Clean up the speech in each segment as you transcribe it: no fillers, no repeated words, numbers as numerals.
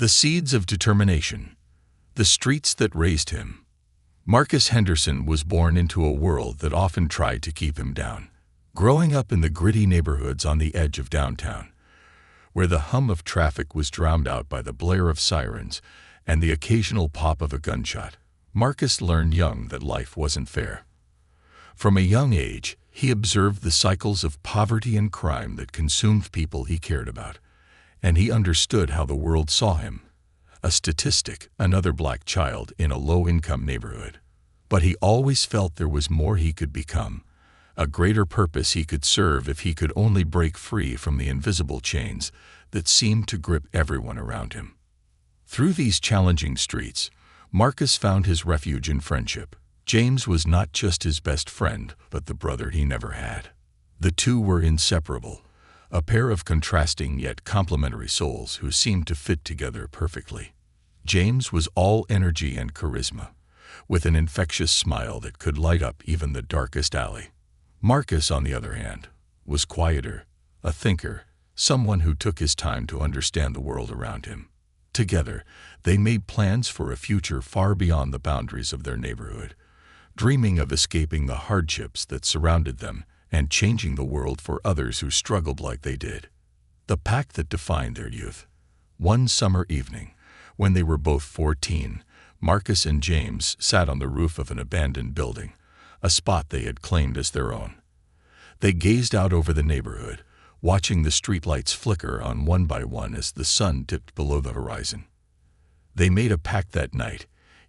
The seeds of determination. The streets that raised him. Marcus Henderson was born into a world that often tried to keep him down. Growing up in the gritty neighborhoods on the edge of downtown, where the hum of traffic was drowned out by the blare of sirens and the occasional pop of a gunshot, Marcus learned young that life wasn't fair. From a young age, he observed the cycles of poverty and crime that consumed people he cared about, and he understood how the world saw him. A statistic, another black child in a low-income neighborhood. But he always felt there was more he could become, a greater purpose he could serve if he could only break free from the invisible chains that seemed to grip everyone around him. Through these challenging streets, Marcus found his refuge in friendship. James was not just his best friend, but the brother he never had. The two were inseparable, a pair of contrasting yet complementary souls who seemed to fit together perfectly. James was all energy and charisma, with an infectious smile that could light up even the darkest alley. Marcus, on the other hand, was quieter, a thinker, someone who took his time to understand the world around him. Together, they made plans for a future far beyond the boundaries of their neighborhood, dreaming of escaping the hardships that surrounded them and changing the world for others who struggled like they did. The pact that defined their youth. One summer evening, when they were both 14, Marcus and James sat on the roof of an abandoned building, a spot they had claimed as their own. They gazed out over the neighborhood, watching the streetlights flicker on one by one as the sun dipped below the horizon. They made a pact that night,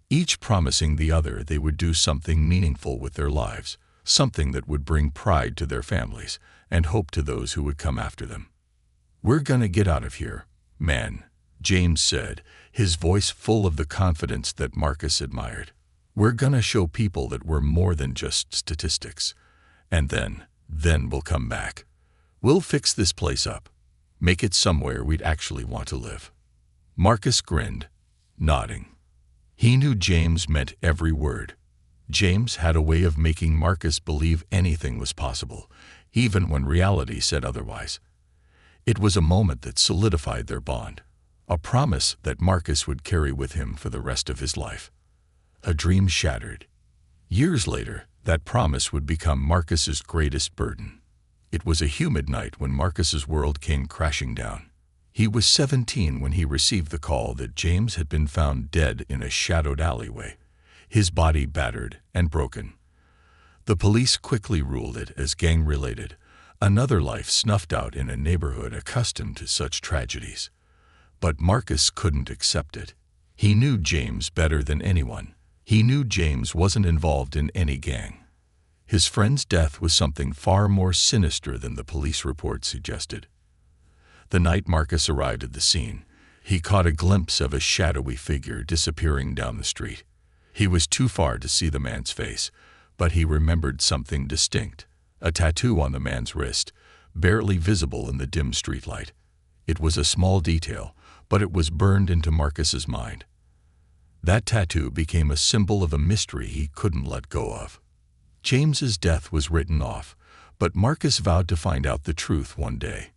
each promising the other they would do something meaningful with their lives, something that would bring pride to their families and hope to those who would come after them. "We're gonna get out of here, man," James said, his voice full of the confidence that Marcus admired. "We're gonna show people that we're more than just statistics. And then we'll come back. We'll fix this place up, make it somewhere we'd actually want to live." Marcus grinned, nodding. He knew James meant every word. James had a way of making Marcus believe anything was possible, even when reality said otherwise. It was a moment that solidified their bond, a promise that Marcus would carry with him for the rest of his life. A dream shattered. Years later, that promise would become Marcus's greatest burden. It was a humid night when Marcus's world came crashing down. He was 17 when he received the call that James had been found dead in a shadowed alleyway, his body battered and broken. The police quickly ruled it as gang-related, another life snuffed out in a neighborhood accustomed to such tragedies. But Marcus couldn't accept it. He knew James better than anyone. He knew James wasn't involved in any gang. His friend's death was something far more sinister than the police report suggested. The night Marcus arrived at the scene, he caught a glimpse of a shadowy figure disappearing down the street. He was too far to see the man's face, but he remembered something distinct, a tattoo on the man's wrist, barely visible in the dim streetlight. It was a small detail, but it was burned into Marcus's mind. That tattoo became a symbol of a mystery he couldn't let go of. James's death was written off, but Marcus vowed to find out the truth one day.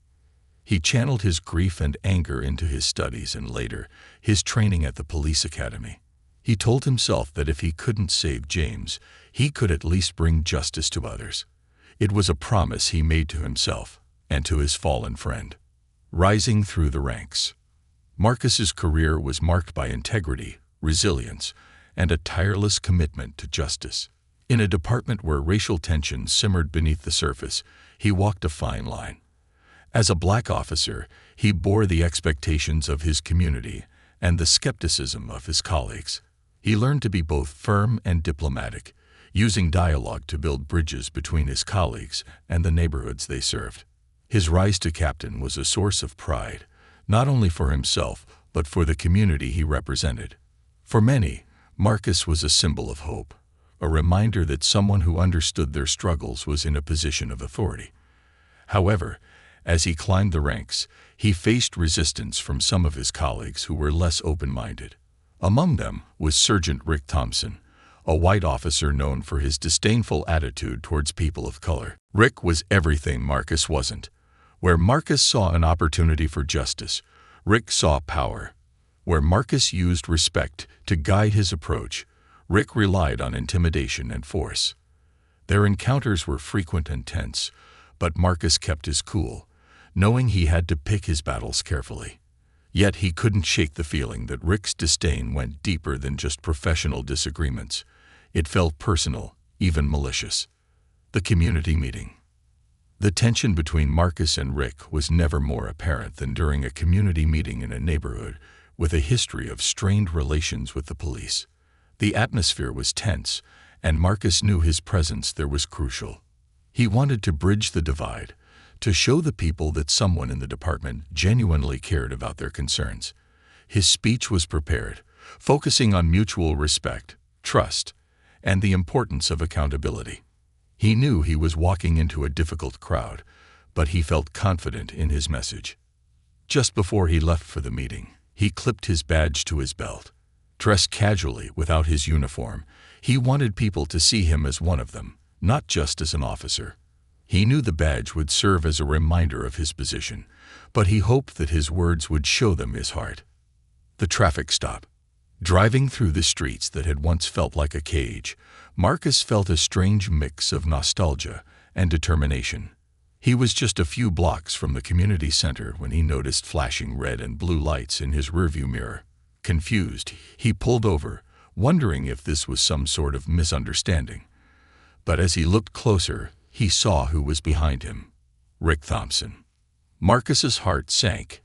He channeled his grief and anger into his studies and later, his training at the police academy. He told himself that if he couldn't save James, he could at least bring justice to others. It was a promise he made to himself and to his fallen friend. Rising through the ranks. Marcus's career was marked by integrity, resilience, and a tireless commitment to justice. In a department where racial tension simmered beneath the surface, he walked a fine line. As a black officer, he bore the expectations of his community and the skepticism of his colleagues. He learned to be both firm and diplomatic, using dialogue to build bridges between his colleagues and the neighborhoods they served. His rise to captain was a source of pride, not only for himself, but for the community he represented. For many, Marcus was a symbol of hope, a reminder that someone who understood their struggles was in a position of authority. However, as he climbed the ranks, he faced resistance from some of his colleagues who were less open-minded. Among them was Sergeant Rick Thompson, a white officer known for his disdainful attitude towards people of color. Rick was everything Marcus wasn't. Where Marcus saw an opportunity for justice, Rick saw power. Where Marcus used respect to guide his approach, Rick relied on intimidation and force. Their encounters were frequent and tense, but Marcus kept his cool, knowing he had to pick his battles carefully. Yet he couldn't shake the feeling that Rick's disdain went deeper than just professional disagreements. It felt personal, even malicious. The community meeting. The tension between Marcus and Rick was never more apparent than during a community meeting in a neighborhood with a history of strained relations with the police. The atmosphere was tense, and Marcus knew his presence there was crucial. He wanted to bridge the divide, to show the people that someone in the department genuinely cared about their concerns. His speech was prepared, focusing on mutual respect, trust, and the importance of accountability. He knew he was walking into a difficult crowd, but he felt confident in his message. Just before he left for the meeting, he clipped his badge to his belt. Dressed casually without his uniform, he wanted people to see him as one of them, not just as an officer. He knew the badge would serve as a reminder of his position, but he hoped that his words would show them his heart. The traffic stop. Driving through the streets that had once felt like a cage, Marcus felt a strange mix of nostalgia and determination. He was just a few blocks from the community center when he noticed flashing red and blue lights in his rearview mirror. Confused, he pulled over, wondering if this was some sort of misunderstanding. But as he looked closer, he saw who was behind him. Rick Thompson. Marcus's heart sank.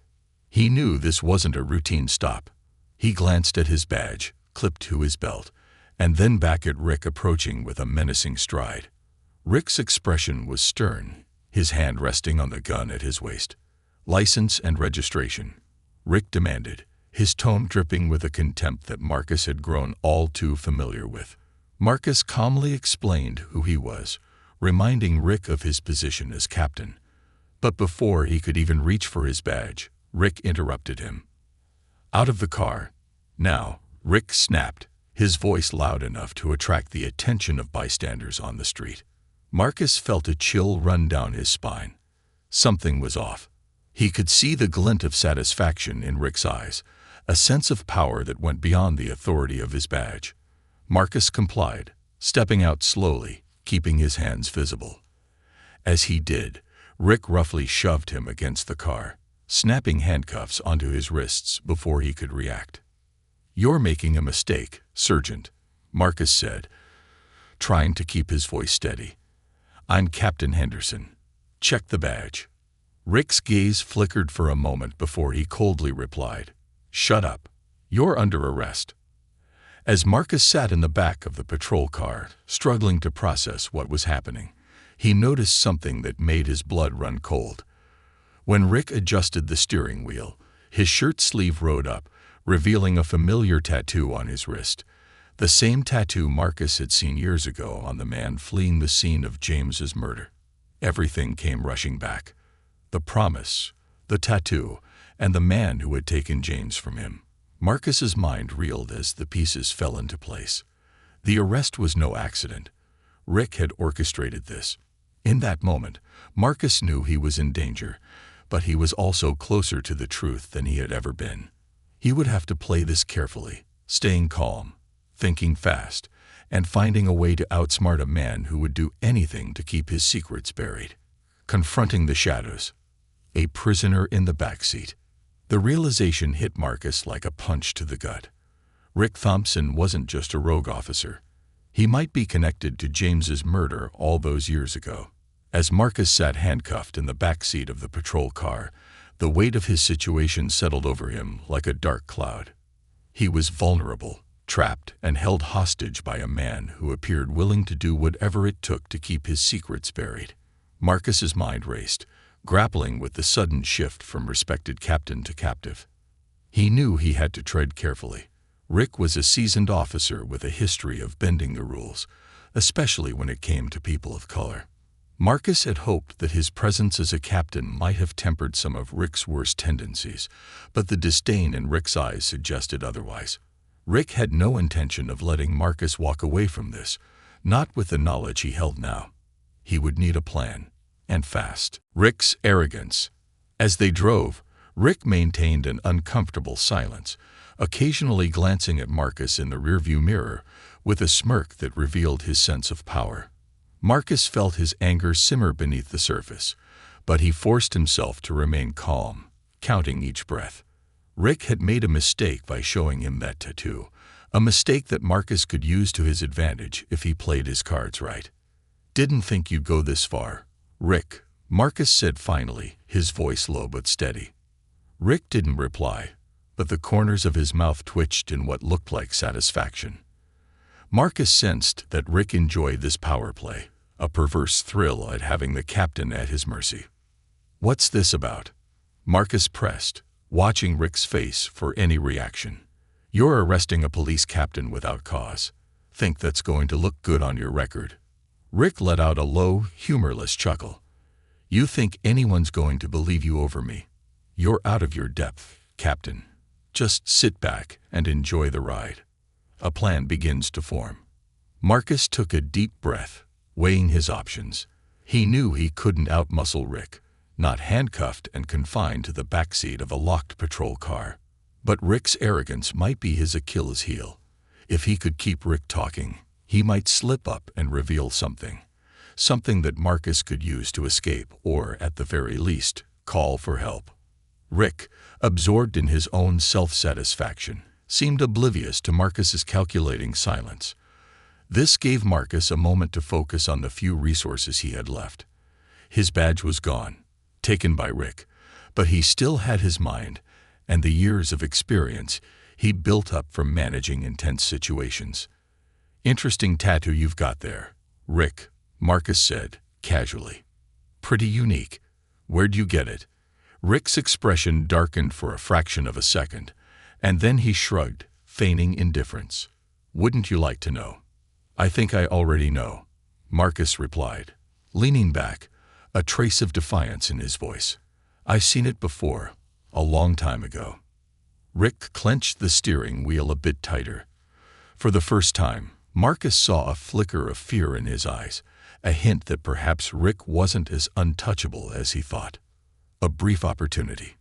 He knew this wasn't a routine stop. He glanced at his badge, clipped to his belt, and then back at Rick approaching with a menacing stride. Rick's expression was stern, his hand resting on the gun at his waist. "License and registration," Rick demanded, his tone dripping with a contempt that Marcus had grown all too familiar with. Marcus calmly explained who he was, reminding Rick of his position as captain. But before he could even reach for his badge, Rick interrupted him. "Out of the car, now," Rick snapped, his voice loud enough to attract the attention of bystanders on the street. Marcus felt a chill run down his spine. Something was off. He could see the glint of satisfaction in Rick's eyes, a sense of power that went beyond the authority of his badge. Marcus complied, stepping out slowly, keeping his hands visible. As he did, Rick roughly shoved him against the car, snapping handcuffs onto his wrists before he could react. "You're making a mistake, Sergeant," Marcus said, trying to keep his voice steady. "I'm Captain Henderson. Check the badge." Rick's gaze flickered for a moment before he coldly replied, "Shut up. You're under arrest." As Marcus sat in the back of the patrol car, struggling to process what was happening, he noticed something that made his blood run cold. When Rick adjusted the steering wheel, his shirt sleeve rode up, revealing a familiar tattoo on his wrist. The same tattoo Marcus had seen years ago on the man fleeing the scene of James's murder. Everything came rushing back. The promise, the tattoo, and the man who had taken James from him. Marcus's mind reeled as the pieces fell into place. The arrest was no accident. Rick had orchestrated this. In that moment, Marcus knew he was in danger, but he was also closer to the truth than he had ever been. He would have to play this carefully, staying calm, thinking fast, and finding a way to outsmart a man who would do anything to keep his secrets buried. Confronting the shadows. A prisoner in the backseat. The realization hit Marcus like a punch to the gut. Rick Thompson wasn't just a rogue officer. He might be connected to James's murder all those years ago. As Marcus sat handcuffed in the backseat of the patrol car, the weight of his situation settled over him like a dark cloud. He was vulnerable, trapped, and held hostage by a man who appeared willing to do whatever it took to keep his secrets buried. Marcus's mind raced, grappling with the sudden shift from respected captain to captive. He knew he had to tread carefully. Rick was a seasoned officer with a history of bending the rules, especially when it came to people of color. Marcus had hoped that his presence as a captain might have tempered some of Rick's worst tendencies, but the disdain in Rick's eyes suggested otherwise. Rick had no intention of letting Marcus walk away from this, not with the knowledge he held now. He would need a plan, and fast. Rick's arrogance. As they drove, Rick maintained an uncomfortable silence, occasionally glancing at Marcus in the rearview mirror with a smirk that revealed his sense of power. Marcus felt his anger simmer beneath the surface, but he forced himself to remain calm, counting each breath. Rick had made a mistake by showing him that tattoo, a mistake that Marcus could use to his advantage if he played his cards right. "Didn't think you'd go this far, Rick," Marcus said finally, his voice low but steady. Rick didn't reply, but the corners of his mouth twitched in what looked like satisfaction. Marcus sensed that Rick enjoyed this power play, a perverse thrill at having the captain at his mercy. "What's this about?" Marcus pressed, watching Rick's face for any reaction. "You're arresting a police captain without cause. Think that's going to look good on your record?" Rick let out a low, humorless chuckle. "You think anyone's going to believe you over me? You're out of your depth, Captain. Just sit back and enjoy the ride. A plan begins to form." Marcus took a deep breath, weighing his options. He knew he couldn't outmuscle Rick, not handcuffed and confined to the backseat of a locked patrol car. But Rick's arrogance might be his Achilles heel. If he could keep Rick talking, he might slip up and reveal something that Marcus could use to escape or, at the very least, call for help. Rick, absorbed in his own self-satisfaction, seemed oblivious to Marcus's calculating silence. This gave Marcus a moment to focus on the few resources he had left. His badge was gone, taken by Rick, but he still had his mind and the years of experience he'd built up from managing intense situations. "Interesting tattoo you've got there, Rick," Marcus said, casually. "Pretty unique. Where'd you get it?" Rick's expression darkened for a fraction of a second, and then he shrugged, feigning indifference. "Wouldn't you like to know?" "I think I already know," Marcus replied, leaning back, a trace of defiance in his voice. "I've seen it before, a long time ago." Rick clenched the steering wheel a bit tighter. For the first time, Marcus saw a flicker of fear in his eyes, a hint that perhaps Rick wasn't as untouchable as he thought. A brief opportunity.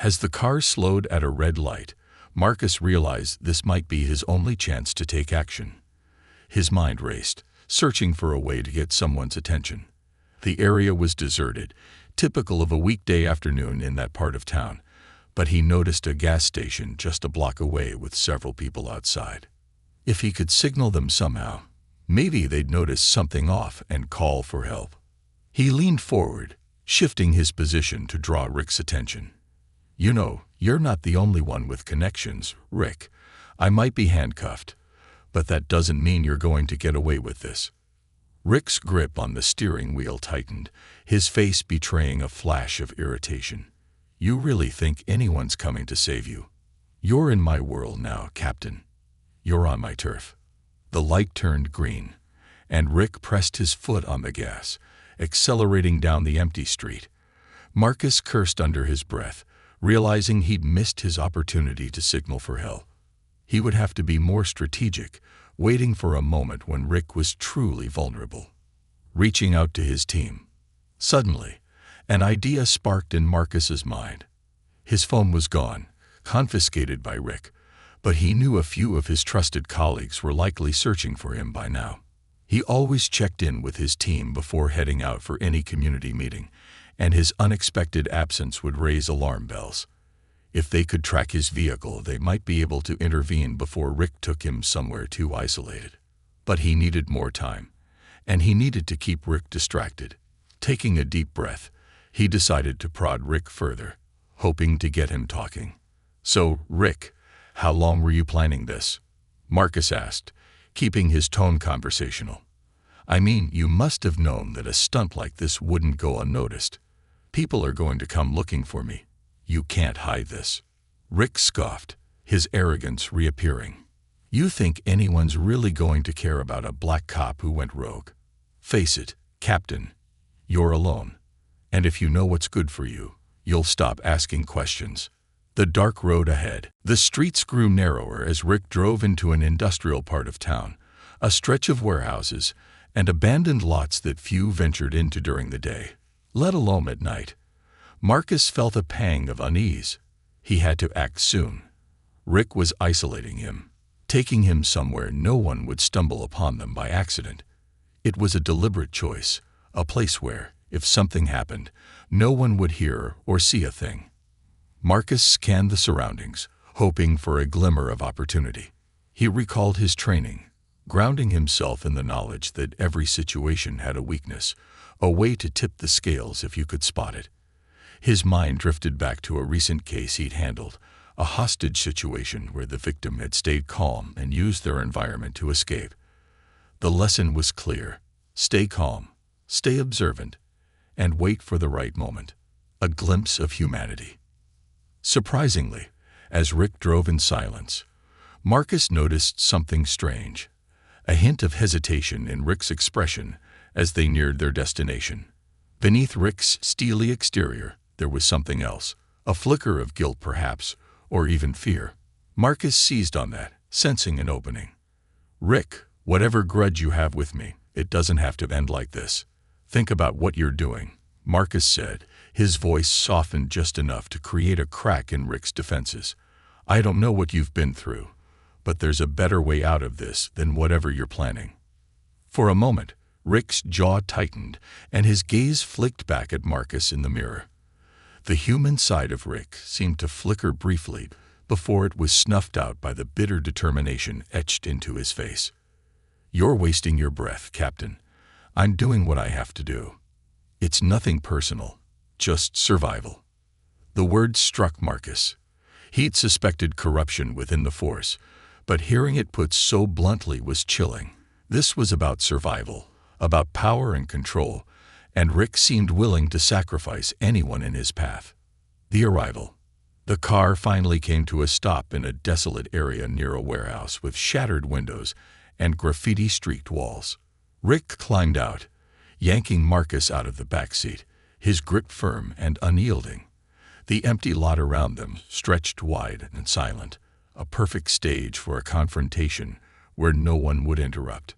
As the car slowed at a red light, Marcus realized this might be his only chance to take action. His mind raced, searching for a way to get someone's attention. The area was deserted, typical of a weekday afternoon in that part of town, but he noticed a gas station just a block away with several people outside. If he could signal them somehow, maybe they'd notice something off and call for help. He leaned forward, shifting his position to draw Rick's attention. "You know, you're not the only one with connections, Rick. I might be handcuffed, but that doesn't mean you're going to get away with this." Rick's grip on the steering wheel tightened, his face betraying a flash of irritation. "You really think anyone's coming to save you? You're in my world now, Captain. You're on my turf." The light turned green, and Rick pressed his foot on the gas, accelerating down the empty street. Marcus cursed under his breath, realizing he'd missed his opportunity to signal for help. He would have to be more strategic, waiting for a moment when Rick was truly vulnerable. Reaching out to his team. Suddenly, an idea sparked in Marcus's mind. His phone was gone, confiscated by Rick, but he knew a few of his trusted colleagues were likely searching for him by now. He always checked in with his team before heading out for any community meeting, and his unexpected absence would raise alarm bells. If they could track his vehicle, they might be able to intervene before Rick took him somewhere too isolated. But he needed more time, and he needed to keep Rick distracted. Taking a deep breath, he decided to prod Rick further, hoping to get him talking. "So, Rick, how long were you planning this?" Marcus asked, keeping his tone conversational. "I mean, you must have known that a stunt like this wouldn't go unnoticed. People are going to come looking for me. You can't hide this." Rick scoffed, his arrogance reappearing. "You think anyone's really going to care about a black cop who went rogue? Face it, Captain, you're alone. And if you know what's good for you, you'll stop asking questions." The dark road ahead. The streets grew narrower as Rick drove into an industrial part of town, a stretch of warehouses and abandoned lots that few ventured into during the day, let alone at night. Marcus felt a pang of unease. He had to act soon. Rick was isolating him, taking him somewhere no one would stumble upon them by accident. It was a deliberate choice, a place where, if something happened, no one would hear or see a thing. Marcus scanned the surroundings, hoping for a glimmer of opportunity. He recalled his training, grounding himself in the knowledge that every situation had a weakness, a way to tip the scales if you could spot it. His mind drifted back to a recent case he'd handled, a hostage situation where the victim had stayed calm and used their environment to escape. The lesson was clear: stay calm, stay observant, and wait for the right moment. A glimpse of humanity. Surprisingly, as Rick drove in silence, Marcus noticed something strange, a hint of hesitation in Rick's expression as they neared their destination. Beneath Rick's steely exterior, there was something else, a flicker of guilt perhaps, or even fear. Marcus seized on that, sensing an opening. "Rick, whatever grudge you have with me, it doesn't have to end like this. Think about what you're doing," Marcus said, his voice softened just enough to create a crack in Rick's defenses. "I don't know what you've been through, but there's a better way out of this than whatever you're planning." For a moment, Rick's jaw tightened, and his gaze flicked back at Marcus in the mirror. The human side of Rick seemed to flicker briefly before it was snuffed out by the bitter determination etched into his face. "You're wasting your breath, Captain. I'm doing what I have to do. It's nothing personal, just survival." The words struck Marcus. He'd suspected corruption within the force, but hearing it put so bluntly was chilling. This was about survival, about power and control, and Rick seemed willing to sacrifice anyone in his path. The arrival. The car finally came to a stop in a desolate area near a warehouse with shattered windows and graffiti-streaked walls. Rick climbed out, yanking Marcus out of the back seat, his grip firm and unyielding. The empty lot around them stretched wide and silent, a perfect stage for a confrontation where no one would interrupt.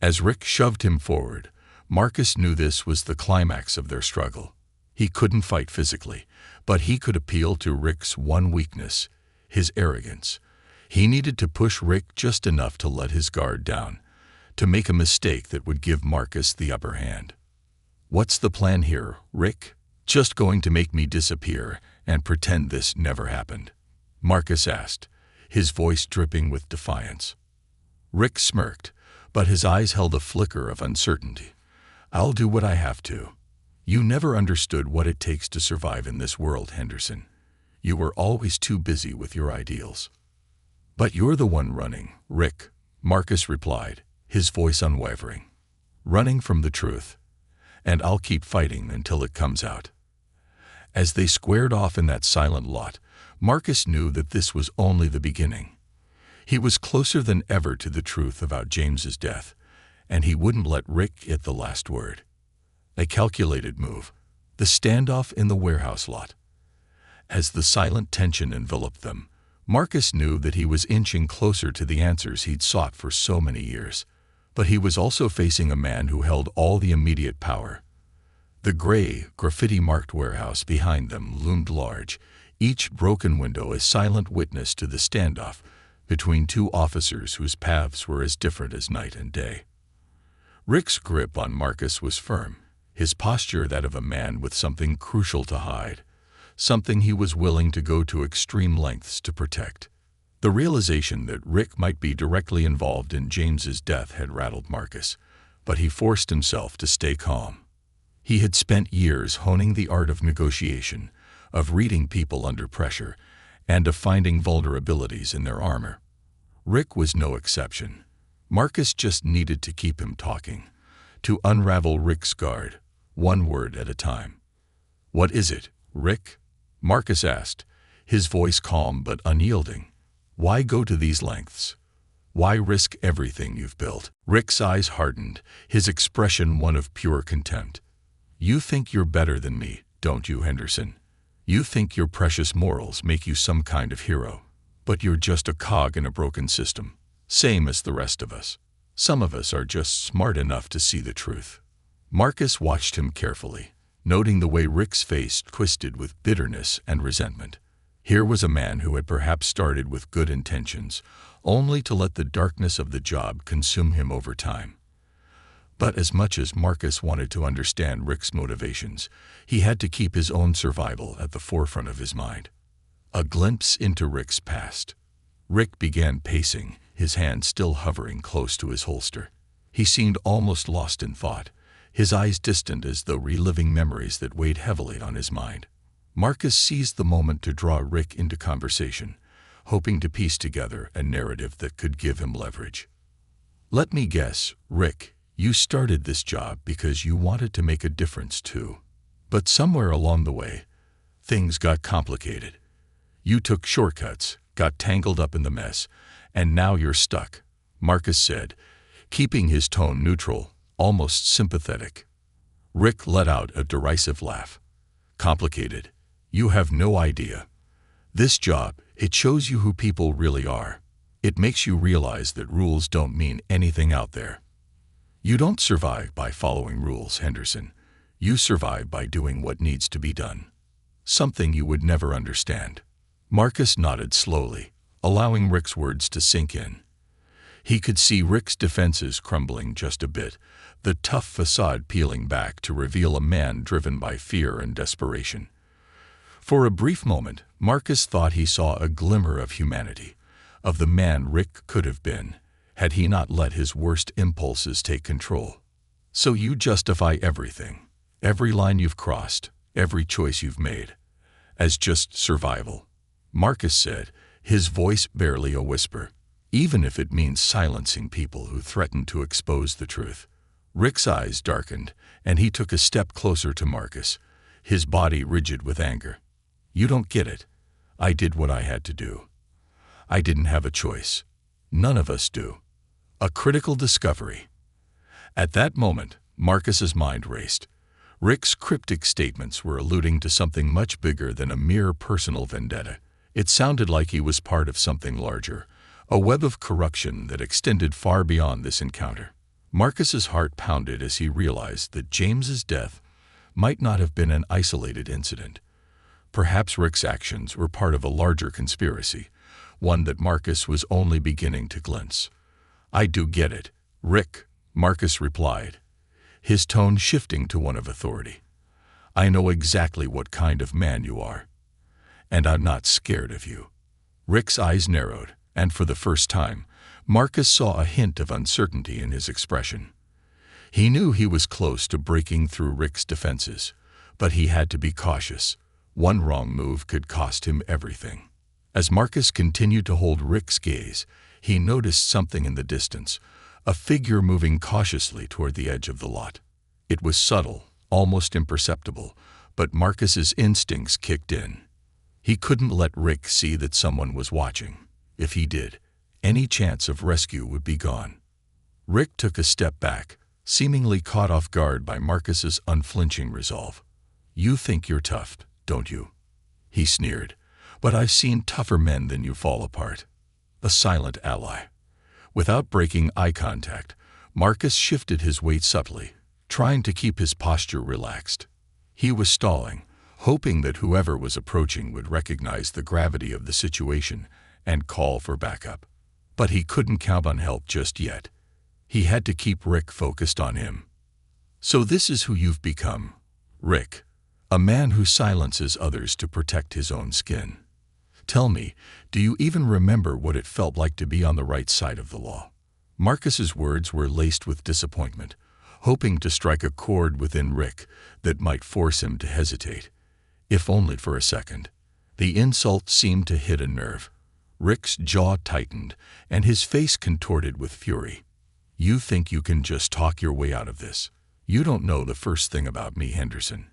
As Rick shoved him forward, Marcus knew this was the climax of their struggle. He couldn't fight physically, but he could appeal to Rick's one weakness, his arrogance. He needed to push Rick just enough to let his guard down, to make a mistake that would give Marcus the upper hand. "What's the plan here, Rick? Just going to make me disappear and pretend this never happened?" Marcus asked, his voice dripping with defiance. Rick smirked, but his eyes held a flicker of uncertainty. "I'll do what I have to. You never understood what it takes to survive in this world, Henderson. You were always too busy with your ideals." "But you're the one running, Rick," Marcus replied, his voice unwavering. "Running from the truth. And I'll keep fighting until it comes out." As they squared off in that silent lot, Marcus knew that this was only the beginning. He was closer than ever to the truth about James's death, and he wouldn't let Rick get the last word. A calculated move, the standoff in the warehouse lot. As the silent tension enveloped them, Marcus knew that he was inching closer to the answers he'd sought for so many years. But he was also facing a man who held all the immediate power. The gray, graffiti-marked warehouse behind them loomed large, each broken window a silent witness to the standoff between two officers whose paths were as different as night and day. Rick's grip on Marcus was firm, his posture that of a man with something crucial to hide, something he was willing to go to extreme lengths to protect. The realization that Rick might be directly involved in James's death had rattled Marcus, but he forced himself to stay calm. He had spent years honing the art of negotiation, of reading people under pressure, and of finding vulnerabilities in their armor. Rick was no exception. Marcus just needed to keep him talking, to unravel Rick's guard, one word at a time. "What is it, Rick?" Marcus asked, his voice calm but unyielding. "Why go to these lengths? Why risk everything you've built?" Rick's eyes hardened, his expression one of pure contempt. "You think you're better than me, don't you, Henderson? You think your precious morals make you some kind of hero, but you're just a cog in a broken system, same as the rest of us. Some of us are just smart enough to see the truth." Marcus watched him carefully, noting the way Rick's face twisted with bitterness and resentment. Here was a man who had perhaps started with good intentions, only to let the darkness of the job consume him over time. But as much as Marcus wanted to understand Rick's motivations, he had to keep his own survival at the forefront of his mind. A glimpse into Rick's past. Rick began pacing, his hand still hovering close to his holster. He seemed almost lost in thought, his eyes distant as though reliving memories that weighed heavily on his mind. Marcus seized the moment to draw Rick into conversation, hoping to piece together a narrative that could give him leverage. "Let me guess, Rick, you started this job because you wanted to make a difference too. But somewhere along the way, things got complicated. You took shortcuts, got tangled up in the mess, and now you're stuck," Marcus said, keeping his tone neutral, almost sympathetic. Rick let out a derisive laugh. "Complicated? You have no idea. This job, it shows you who people really are. It makes you realize that rules don't mean anything out there. You don't survive by following rules, Henderson. You survive by doing what needs to be done. Something you would never understand." Marcus nodded slowly, allowing Rick's words to sink in. He could see Rick's defenses crumbling just a bit, the tough facade peeling back to reveal a man driven by fear and desperation. For a brief moment, Marcus thought he saw a glimmer of humanity, of the man Rick could have been, had he not let his worst impulses take control. "So you justify everything, every line you've crossed, every choice you've made, as just survival," Marcus said, his voice barely a whisper, "even if it means silencing people who threaten to expose the truth." Rick's eyes darkened, and he took a step closer to Marcus, his body rigid with anger. "You don't get it. I did what I had to do. I didn't have a choice. None of us do." A critical discovery. At that moment, Marcus's mind raced. Rick's cryptic statements were alluding to something much bigger than a mere personal vendetta. It sounded like he was part of something larger, a web of corruption that extended far beyond this encounter. Marcus's heart pounded as he realized that James's death might not have been an isolated incident. Perhaps Rick's actions were part of a larger conspiracy, one that Marcus was only beginning to glimpse. "I do get it, Rick," Marcus replied, his tone shifting to one of authority. "I know exactly what kind of man you are. And I'm not scared of you." Rick's eyes narrowed, and for the first time, Marcus saw a hint of uncertainty in his expression. He knew he was close to breaking through Rick's defenses, but he had to be cautious. One wrong move could cost him everything. As Marcus continued to hold Rick's gaze, he noticed something in the distance, a figure moving cautiously toward the edge of the lot. It was subtle, almost imperceptible, but Marcus's instincts kicked in. He couldn't let Rick see that someone was watching. If he did, any chance of rescue would be gone. Rick took a step back, seemingly caught off guard by Marcus's unflinching resolve. "You think you're tough, don't you?" he sneered. "But I've seen tougher men than you fall apart." A silent ally. Without breaking eye contact, Marcus shifted his weight subtly, trying to keep his posture relaxed. He was stalling, hoping that whoever was approaching would recognize the gravity of the situation and call for backup. But he couldn't count on help just yet. He had to keep Rick focused on him. "So this is who you've become, Rick. A man who silences others to protect his own skin. Tell me, do you even remember what it felt like to be on the right side of the law?" Marcus's words were laced with disappointment, hoping to strike a chord within Rick that might force him to hesitate, if only for a second. The insult seemed to hit a nerve. Rick's jaw tightened, and his face contorted with fury. "You think you can just talk your way out of this? You don't know the first thing about me, Henderson.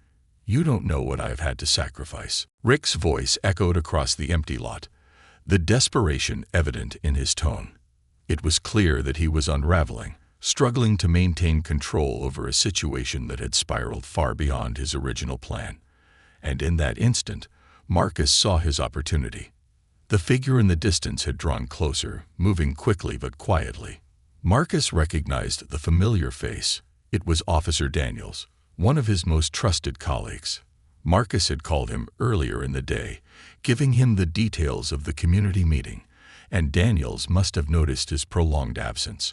You don't know what I've had to sacrifice." Rick's voice echoed across the empty lot, the desperation evident in his tone. It was clear that he was unraveling, struggling to maintain control over a situation that had spiraled far beyond his original plan. And in that instant, Marcus saw his opportunity. The figure in the distance had drawn closer, moving quickly but quietly. Marcus recognized the familiar face. It was Officer Daniels, one of his most trusted colleagues. Marcus had called him earlier in the day, giving him the details of the community meeting, and Daniels must have noticed his prolonged absence.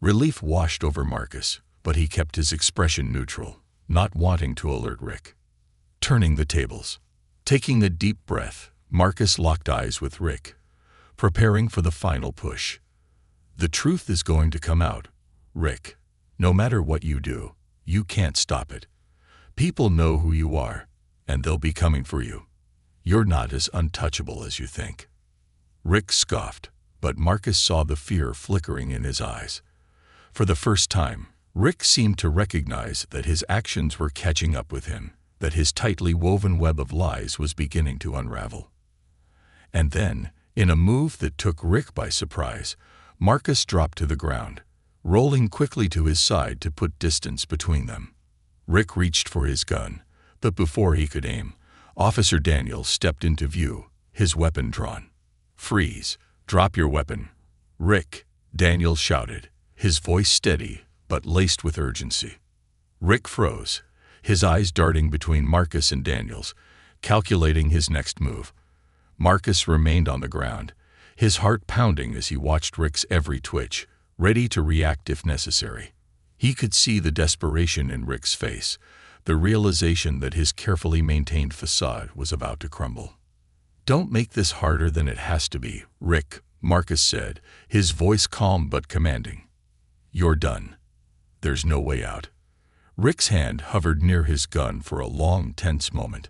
Relief washed over Marcus, but he kept his expression neutral, not wanting to alert Rick. Turning the tables. Taking a deep breath, Marcus locked eyes with Rick, preparing for the final push. The truth is going to come out, Rick. No matter what you do, you can't stop it. People know who you are, and they'll be coming for you. You're not as untouchable as you think. Rick scoffed, but Marcus saw the fear flickering in his eyes. For the first time, Rick seemed to recognize that his actions were catching up with him, that his tightly woven web of lies was beginning to unravel. And then, in a move that took Rick by surprise, Marcus dropped to the ground, rolling quickly to his side to put distance between them. Rick reached for his gun, but before he could aim, Officer Daniels stepped into view, his weapon drawn. "Freeze! Drop your weapon!" "Rick!" Daniels shouted, his voice steady but laced with urgency. Rick froze, his eyes darting between Marcus and Daniels, calculating his next move. Marcus remained on the ground, his heart pounding as he watched Rick's every twitch, ready to react if necessary. He could see the desperation in Rick's face, the realization that his carefully maintained facade was about to crumble. "Don't make this harder than it has to be, Rick," Marcus said, his voice calm but commanding. "You're done. There's no way out." Rick's hand hovered near his gun for a long, tense moment,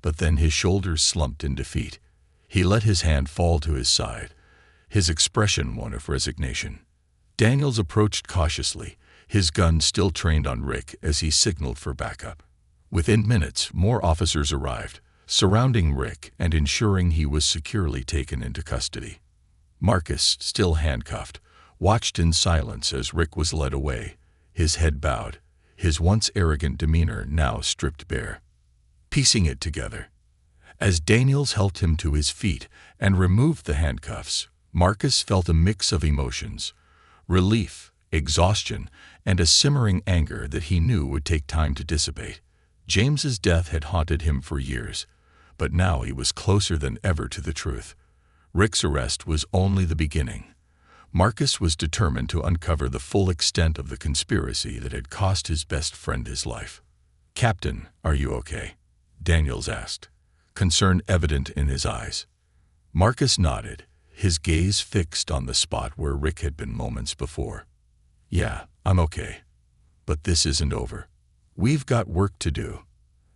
but then his shoulders slumped in defeat. He let his hand fall to his side, his expression one of resignation. Daniels approached cautiously, his gun still trained on Rick as he signaled for backup. Within minutes, more officers arrived, surrounding Rick and ensuring he was securely taken into custody. Marcus, still handcuffed, watched in silence as Rick was led away, his head bowed, his once arrogant demeanor now stripped bare. Piecing it together. As Daniels helped him to his feet and removed the handcuffs, Marcus felt a mix of emotions: relief, exhaustion, and a simmering anger that he knew would take time to dissipate. James's death had haunted him for years, but now he was closer than ever to the truth. Rick's arrest was only the beginning. Marcus was determined to uncover the full extent of the conspiracy that had cost his best friend his life. "Captain, are you okay?" Daniels asked, concern evident in his eyes. Marcus nodded, his gaze fixed on the spot where Rick had been moments before. "Yeah, I'm okay. But this isn't over. We've got work to do."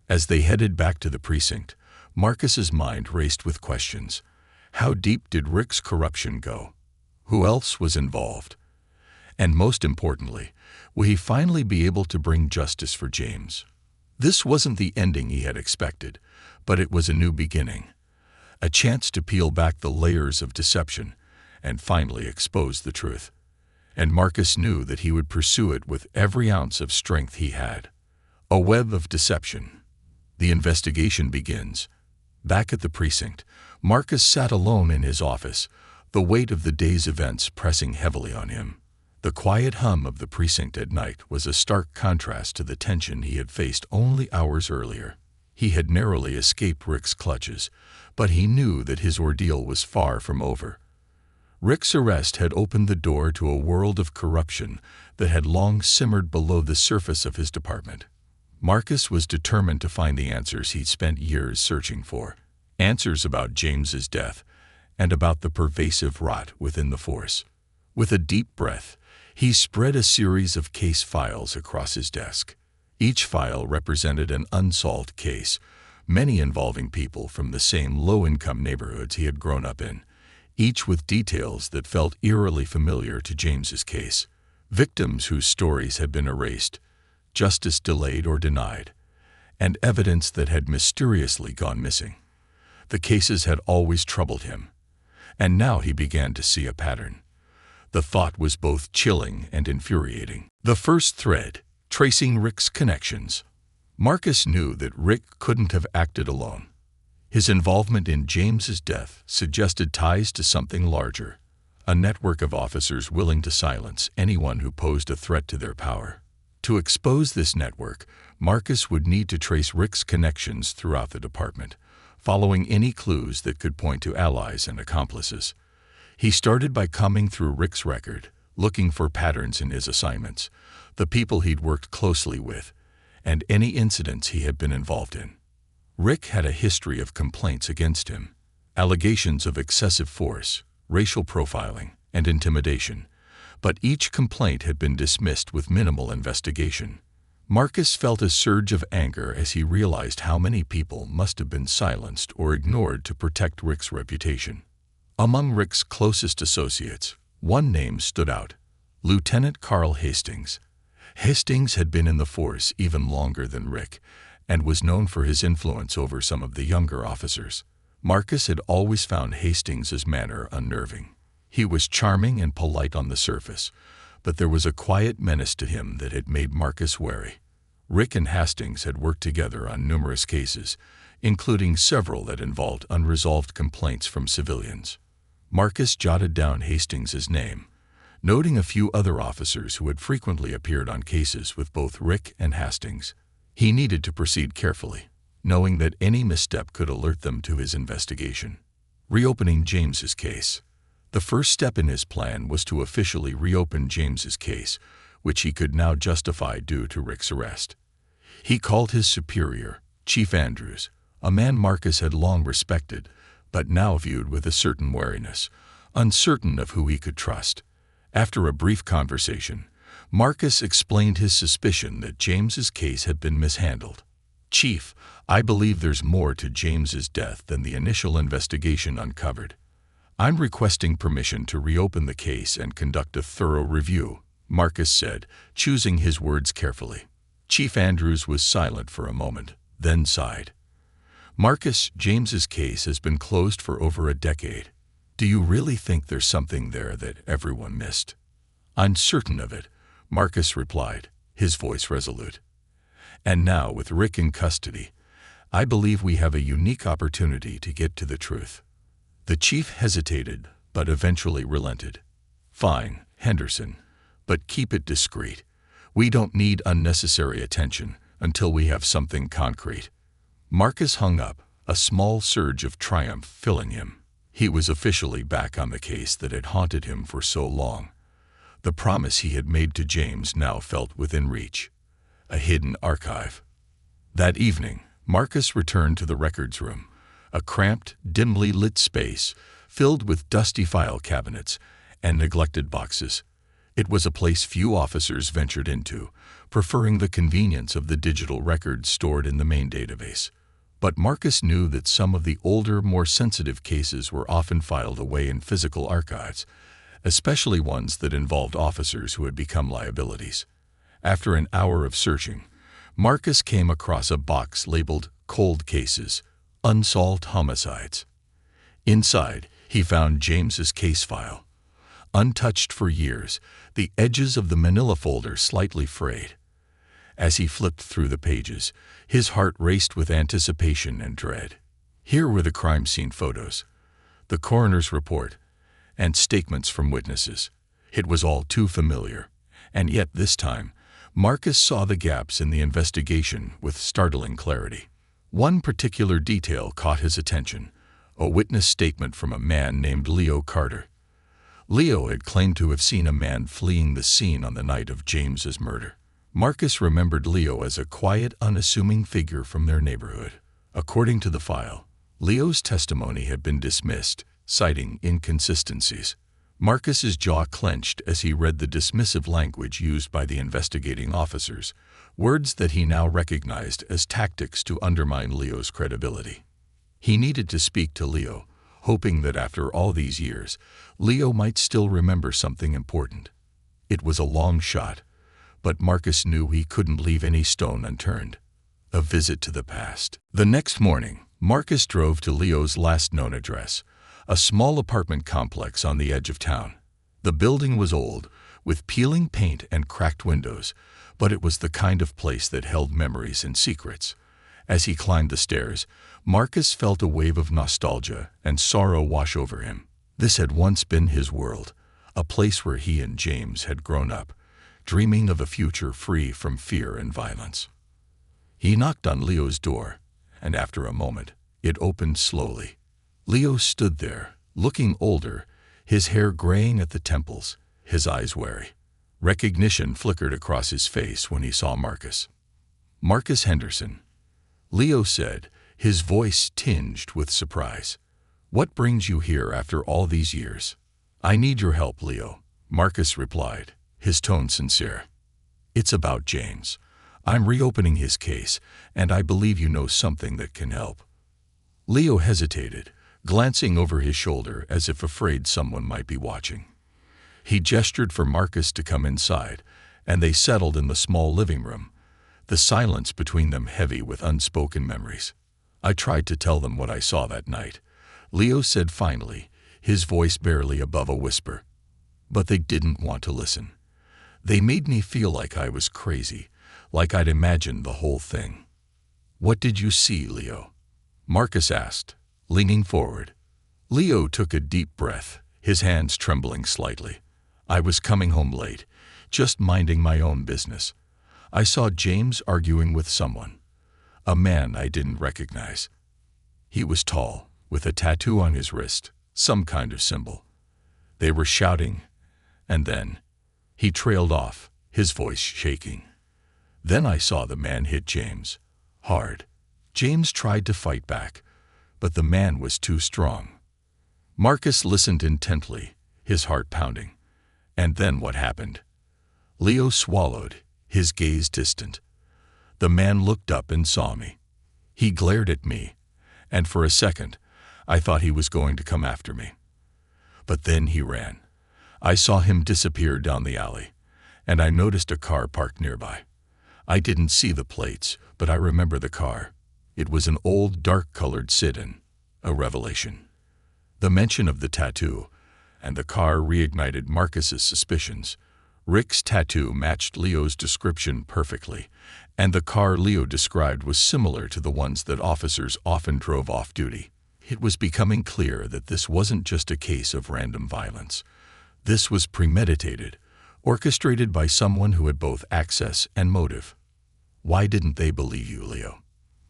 As they headed back to the precinct, Marcus's mind raced with questions. How deep did Rick's corruption go? Who else was involved? And most importantly, will he finally be able to bring justice for James? This wasn't the ending he had expected, but it was a new beginning. A chance to peel back the layers of deception and finally expose the truth. And Marcus knew that he would pursue it with every ounce of strength he had. A web of deception. The investigation begins. Back at the precinct, Marcus sat alone in his office, the weight of the day's events pressing heavily on him. The quiet hum of the precinct at night was a stark contrast to the tension he had faced only hours earlier. He had narrowly escaped Rick's clutches, but he knew that his ordeal was far from over. Rick's arrest had opened the door to a world of corruption that had long simmered below the surface of his department. Marcus was determined to find the answers he'd spent years searching for. Answers about James's death and about the pervasive rot within the force. With a deep breath, he spread a series of case files across his desk. Each file represented an unsolved case, many involving people from the same low-income neighborhoods he had grown up in, each with details that felt eerily familiar to James's case. Victims whose stories had been erased, justice delayed or denied, and evidence that had mysteriously gone missing. The cases had always troubled him, and now he began to see a pattern. The thought was both chilling and infuriating. The first thread, tracing Rick's connections. Marcus knew that Rick couldn't have acted alone. His involvement in James's death suggested ties to something larger, a network of officers willing to silence anyone who posed a threat to their power. To expose this network, Marcus would need to trace Rick's connections throughout the department, following any clues that could point to allies and accomplices. He started by combing through Rick's record, looking for patterns in his assignments, the people he'd worked closely with, and any incidents he had been involved in. Rick had a history of complaints against him, allegations of excessive force, racial profiling, and intimidation, but each complaint had been dismissed with minimal investigation. Marcus felt a surge of anger as he realized how many people must have been silenced or ignored to protect Rick's reputation. Among Rick's closest associates, one name stood out: Lieutenant Carl Hastings. Hastings had been in the force even longer than Rick, and was known for his influence over some of the younger officers. Marcus had always found Hastings' manner unnerving. He was charming and polite on the surface, but there was a quiet menace to him that had made Marcus wary. Rick and Hastings had worked together on numerous cases, including several that involved unresolved complaints from civilians. Marcus jotted down Hastings' name, noting a few other officers who had frequently appeared on cases with both Rick and Hastings. He needed to proceed carefully, knowing that any misstep could alert them to his investigation. Reopening James's case. The first step in his plan was to officially reopen James's case, which he could now justify due to Rick's arrest. He called his superior, Chief Andrews, a man Marcus had long respected, but now viewed with a certain wariness, uncertain of who he could trust. After a brief conversation, Marcus explained his suspicion that James's case had been mishandled. "Chief, I believe there's more to James's death than the initial investigation uncovered. I'm requesting permission to reopen the case and conduct a thorough review," Marcus said, choosing his words carefully. Chief Andrews was silent for a moment, then sighed. "Marcus, James's case has been closed for over a decade. Do you really think there's something there that everyone missed?" "I'm certain of it," Marcus replied, his voice resolute. "And now, with Rick in custody, I believe we have a unique opportunity to get to the truth." The chief hesitated, but eventually relented. "Fine, Henderson, but keep it discreet. We don't need unnecessary attention until we have something concrete." Marcus hung up, a small surge of triumph filling him. He was officially back on the case that had haunted him for so long. The promise he had made to James now felt within reach. A hidden archive. That evening, Marcus returned to the records room, a cramped, dimly lit space filled with dusty file cabinets and neglected boxes. It was a place few officers ventured into, preferring the convenience of the digital records stored in the main database. But Marcus knew that some of the older, more sensitive cases were often filed away in physical archives, especially ones that involved officers who had become liabilities. After an hour of searching, Marcus came across a box labeled "Cold Cases, Unsolved Homicides." Inside, he found James's case file. Untouched for years, the edges of the manila folder slightly frayed. As he flipped through the pages, his heart raced with anticipation and dread. Here were the crime scene photos, the coroner's report, and statements from witnesses. It was all too familiar, and yet this time, Marcus saw the gaps in the investigation with startling clarity. One particular detail caught his attention: a witness statement from a man named Leo Carter. Leo had claimed to have seen a man fleeing the scene on the night of James's murder. Marcus remembered Leo as a quiet, unassuming figure from their neighborhood. According to the file, Leo's testimony had been dismissed, citing inconsistencies. Marcus's jaw clenched as he read the dismissive language used by the investigating officers, words that he now recognized as tactics to undermine Leo's credibility. He needed to speak to Leo, hoping that after all these years, Leo might still remember something important. It was a long shot, but Marcus knew he couldn't leave any stone unturned. A visit to the past. The next morning, Marcus drove to Leo's last known address, a small apartment complex on the edge of town. The building was old, with peeling paint and cracked windows, but it was the kind of place that held memories and secrets. As he climbed the stairs, Marcus felt a wave of nostalgia and sorrow wash over him. This had once been his world, a place where he and James had grown up, dreaming of a future free from fear and violence. He knocked on Leo's door, and after a moment, it opened slowly. Leo stood there, looking older, his hair graying at the temples, his eyes wary. Recognition flickered across his face when he saw Marcus. "Marcus Henderson," Leo said, his voice tinged with surprise. "What brings you here after all these years?" "I need your help, Leo," Marcus replied, his tone sincere. "It's about James. I'm reopening his case, and I believe you know something that can help." Leo hesitated, glancing over his shoulder as if afraid someone might be watching. He gestured for Marcus to come inside, and they settled in the small living room, the silence between them heavy with unspoken memories. "I tried to tell them what I saw that night," Leo said finally, his voice barely above a whisper. "But they didn't want to listen. They made me feel like I was crazy, like I'd imagined the whole thing." "What did you see, Leo?" Marcus asked, leaning forward. Leo took a deep breath, his hands trembling slightly. "I was coming home late, just minding my own business. I saw James arguing with someone, a man I didn't recognize. He was tall, with a tattoo on his wrist, some kind of symbol. They were shouting, and then he trailed off, his voice shaking. Then I saw the man hit James, hard. James tried to fight back, but the man was too strong." Marcus listened intently, his heart pounding. "And then what happened?" Leo swallowed, his gaze distant. "The man looked up and saw me. He glared at me, and for a second, I thought he was going to come after me. But then he ran. I saw him disappear down the alley, and I noticed a car parked nearby. I didn't see the plates, but I remember the car. It was an old, dark-colored sit-in, a revelation." The mention of the tattoo and the car reignited Marcus's suspicions. Rick's tattoo matched Leo's description perfectly, and the car Leo described was similar to the ones that officers often drove off-duty. It was becoming clear that this wasn't just a case of random violence. This was premeditated, orchestrated by someone who had both access and motive. "Why didn't they believe you, Leo?"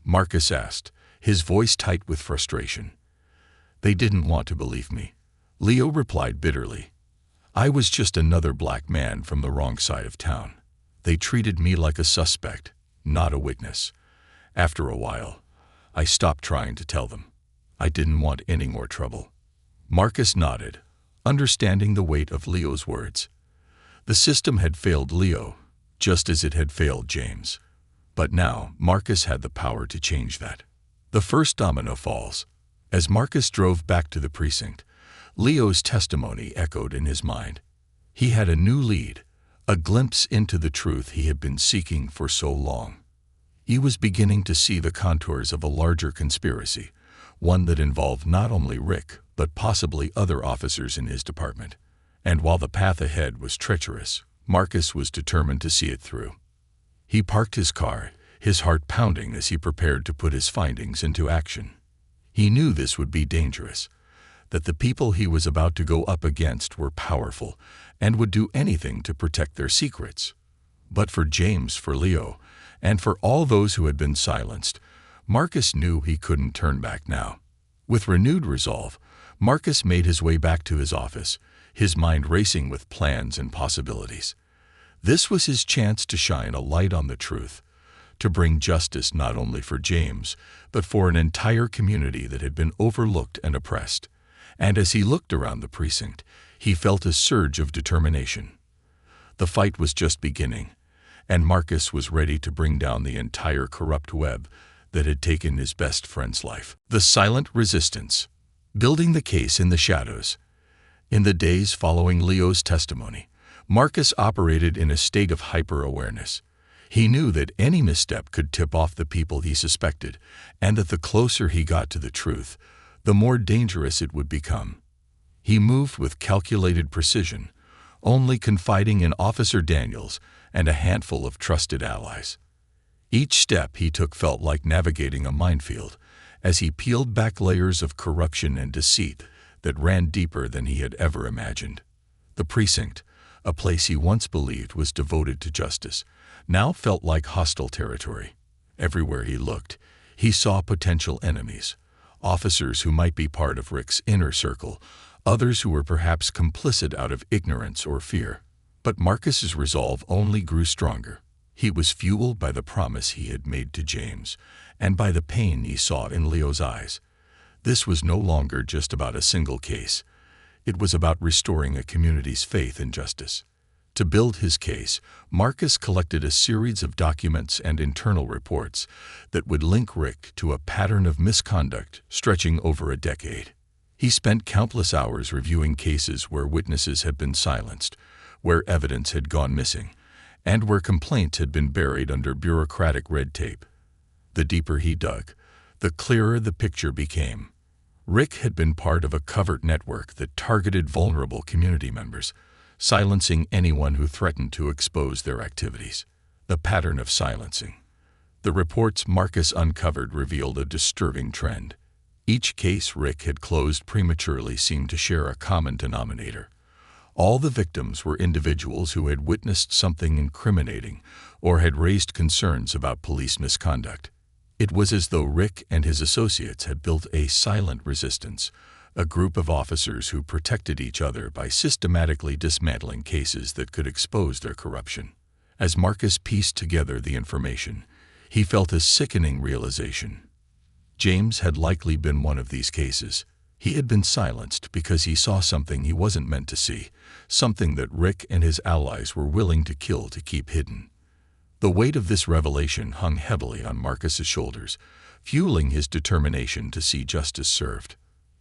Marcus asked, his voice tight with frustration. "They didn't want to believe me," Leo replied bitterly. "I was just another black man from the wrong side of town. They treated me like a suspect, not a witness. After a while, I stopped trying to tell them. I didn't want any more trouble." Marcus nodded, understanding the weight of Leo's words. The system had failed Leo, just as it had failed James. But now Marcus had the power to change that. The first domino falls. As Marcus drove back to the precinct, Leo's testimony echoed in his mind. He had a new lead, a glimpse into the truth he had been seeking for so long. He was beginning to see the contours of a larger conspiracy, one that involved not only Rick, but possibly other officers in his department. And while the path ahead was treacherous, Marcus was determined to see it through. He parked his car, his heart pounding as he prepared to put his findings into action. He knew this would be dangerous, that the people he was about to go up against were powerful and would do anything to protect their secrets. But for James, for Leo, and for all those who had been silenced, Marcus knew he couldn't turn back now. With renewed resolve, Marcus made his way back to his office, his mind racing with plans and possibilities. This was his chance to shine a light on the truth, to bring justice not only for James, but for an entire community that had been overlooked and oppressed. And as he looked around the precinct, he felt a surge of determination. The fight was just beginning, and Marcus was ready to bring down the entire corrupt web that had taken his best friend's life. The silent resistance, building the case in the shadows. In the days following Leo's testimony, Marcus operated in a state of hyper-awareness. He knew that any misstep could tip off the people he suspected, and that the closer he got to the truth, the more dangerous it would become. He moved with calculated precision, only confiding in Officer Daniels and a handful of trusted allies. Each step he took felt like navigating a minefield, as he peeled back layers of corruption and deceit that ran deeper than he had ever imagined. The precinct, A place he once believed was devoted to justice now felt like hostile territory. Everywhere he looked, he saw potential enemies, officers who might be part of Rick's inner circle, others who were perhaps complicit out of ignorance or fear. But Marcus's resolve only grew stronger. He was fueled by the promise he had made to James, and by the pain he saw in Leo's eyes. This was no longer just about a single case. It was about restoring a community's faith in justice. To build his case, Marcus collected a series of documents and internal reports that would link Rick to a pattern of misconduct stretching over a decade. He spent countless hours reviewing cases where witnesses had been silenced, where evidence had gone missing, and where complaints had been buried under bureaucratic red tape. The deeper he dug, the clearer the picture became. Rick had been part of a covert network that targeted vulnerable community members, silencing anyone who threatened to expose their activities. The pattern of silencing. The reports Marcus uncovered revealed a disturbing trend. Each case Rick had closed prematurely seemed to share a common denominator. All the victims were individuals who had witnessed something incriminating or had raised concerns about police misconduct. It was as though Rick and his associates had built a silent resistance, a group of officers who protected each other by systematically dismantling cases that could expose their corruption. As Marcus pieced together the information, he felt a sickening realization. James had likely been one of these cases. He had been silenced because he saw something he wasn't meant to see, something that Rick and his allies were willing to kill to keep hidden. The weight of this revelation hung heavily on Marcus's shoulders, fueling his determination to see justice served.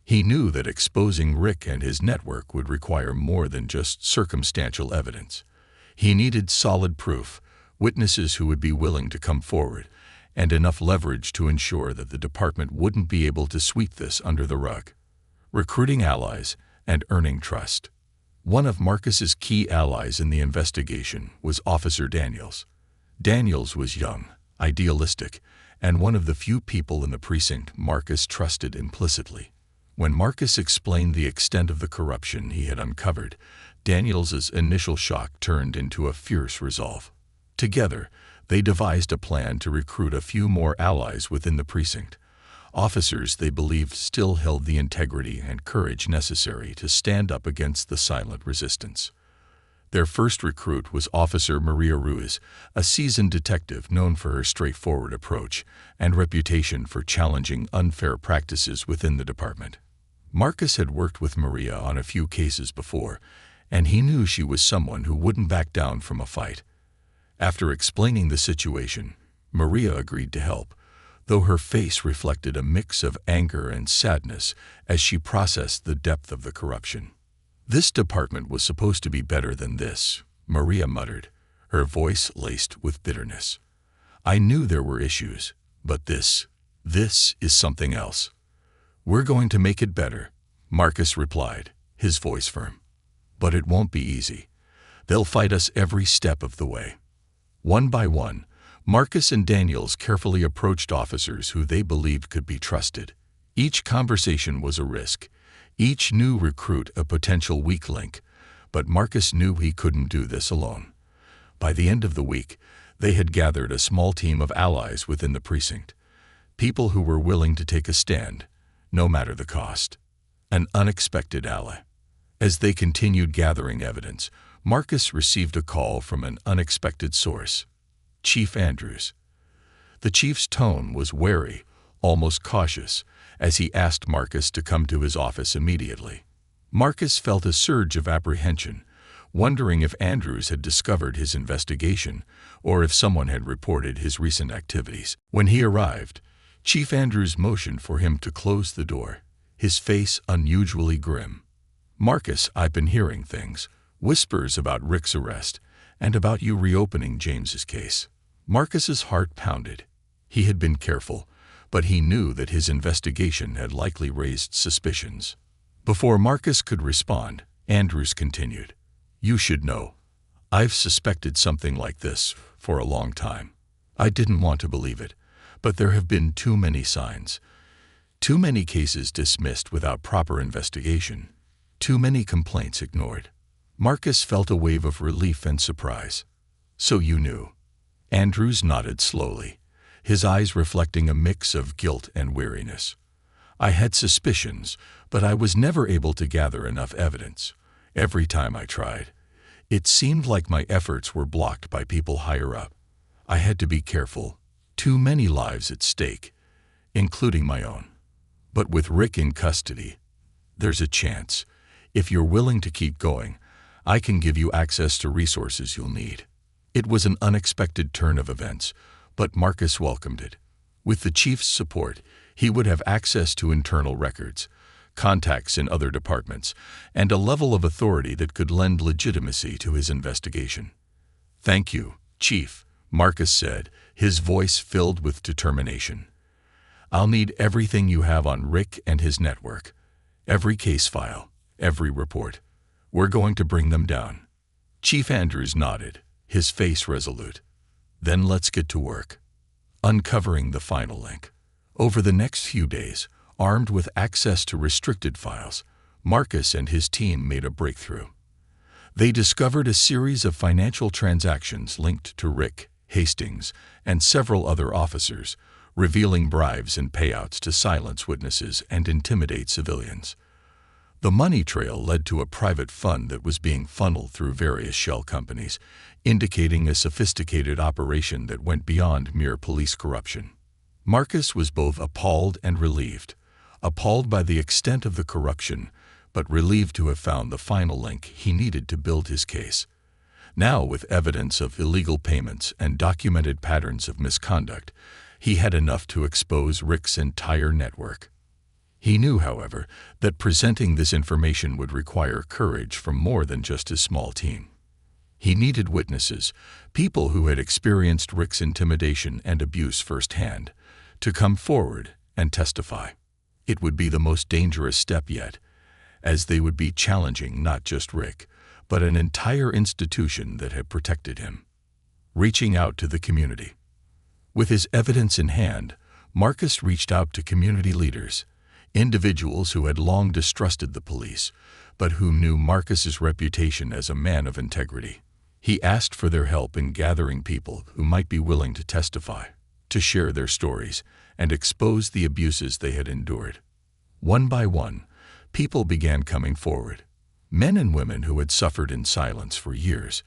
He knew that exposing Rick and his network would require more than just circumstantial evidence. He needed solid proof, witnesses who would be willing to come forward, and enough leverage to ensure that the department wouldn't be able to sweep this under the rug. Recruiting allies and earning trust. One of Marcus's key allies in the investigation was Officer Daniels. Daniels was young, idealistic, and one of the few people in the precinct Marcus trusted implicitly. When Marcus explained the extent of the corruption he had uncovered, Daniels's initial shock turned into a fierce resolve. Together, they devised a plan to recruit a few more allies within the precinct, officers they believed still held the integrity and courage necessary to stand up against the silent resistance. Their first recruit was Officer Maria Ruiz, a seasoned detective known for her straightforward approach and reputation for challenging unfair practices within the department. Marcus had worked with Maria on a few cases before, and he knew she was someone who wouldn't back down from a fight. After explaining the situation, Maria agreed to help, though her face reflected a mix of anger and sadness as she processed the depth of the corruption. "This department was supposed to be better than this," Maria muttered, her voice laced with bitterness. "I knew there were issues, but this is something else." "We're going to make it better," Marcus replied, his voice firm. "But it won't be easy. They'll fight us every step of the way." One by one, Marcus and Daniels carefully approached officers who they believed could be trusted. Each conversation was a risk, each new recruit a potential weak link, but Marcus knew he couldn't do this alone. By the end of the week, they had gathered a small team of allies within the precinct, people who were willing to take a stand, no matter the cost. An unexpected ally. As they continued gathering evidence, Marcus received a call from an unexpected source. Chief Andrews. The chief's tone was wary, almost cautious, as he asked Marcus to come to his office immediately. Marcus felt a surge of apprehension, wondering if Andrews had discovered his investigation or if someone had reported his recent activities. When he arrived, Chief Andrews motioned for him to close the door, his face unusually grim. "Marcus, I've been hearing things, whispers about Rick's arrest, and about you reopening James's case." Marcus's heart pounded. He had been careful, but he knew that his investigation had likely raised suspicions. Before Marcus could respond, Andrews continued, "You should know. I've suspected something like this for a long time. I didn't want to believe it, but there have been too many signs. Too many cases dismissed without proper investigation. Too many complaints ignored." Marcus felt a wave of relief and surprise. "So you knew." Andrews nodded slowly, his eyes reflecting a mix of guilt and weariness. "I had suspicions, but I was never able to gather enough evidence. Every time I tried, it seemed like my efforts were blocked by people higher up. I had to be careful. Too many lives at stake, including my own. But with Rick in custody, there's a chance. If you're willing to keep going, I can give you access to resources you'll need." It was an unexpected turn of events, but Marcus welcomed it. With the chief's support, he would have access to internal records, contacts in other departments, and a level of authority that could lend legitimacy to his investigation. "Thank you, Chief," Marcus said, his voice filled with determination. "I'll need everything you have on Rick and his network. Every case file, every report. We're going to bring them down." Chief Andrews nodded, his face resolute. "Then let's get to work." Uncovering the final link. Over the next few days, armed with access to restricted files, Marcus and his team made a breakthrough. They discovered a series of financial transactions linked to Rick, Hastings, and several other officers, revealing bribes and payouts to silence witnesses and intimidate civilians. The money trail led to a private fund that was being funneled through various shell companies, indicating a sophisticated operation that went beyond mere police corruption. Marcus was both appalled and relieved. Appalled by the extent of the corruption, but relieved to have found the final link he needed to build his case. Now, with evidence of illegal payments and documented patterns of misconduct, he had enough to expose Rick's entire network. He knew, however, that presenting this information would require courage from more than just his small team. He needed witnesses, people who had experienced Rick's intimidation and abuse firsthand, to come forward and testify. It would be the most dangerous step yet, as they would be challenging not just Rick, but an entire institution that had protected him. Reaching out to the community. With his evidence in hand, Marcus reached out to community leaders, individuals who had long distrusted the police, but who knew Marcus's reputation as a man of integrity. He asked for their help in gathering people who might be willing to testify, to share their stories, and expose the abuses they had endured. One by one, people began coming forward. Men and women who had suffered in silence for years,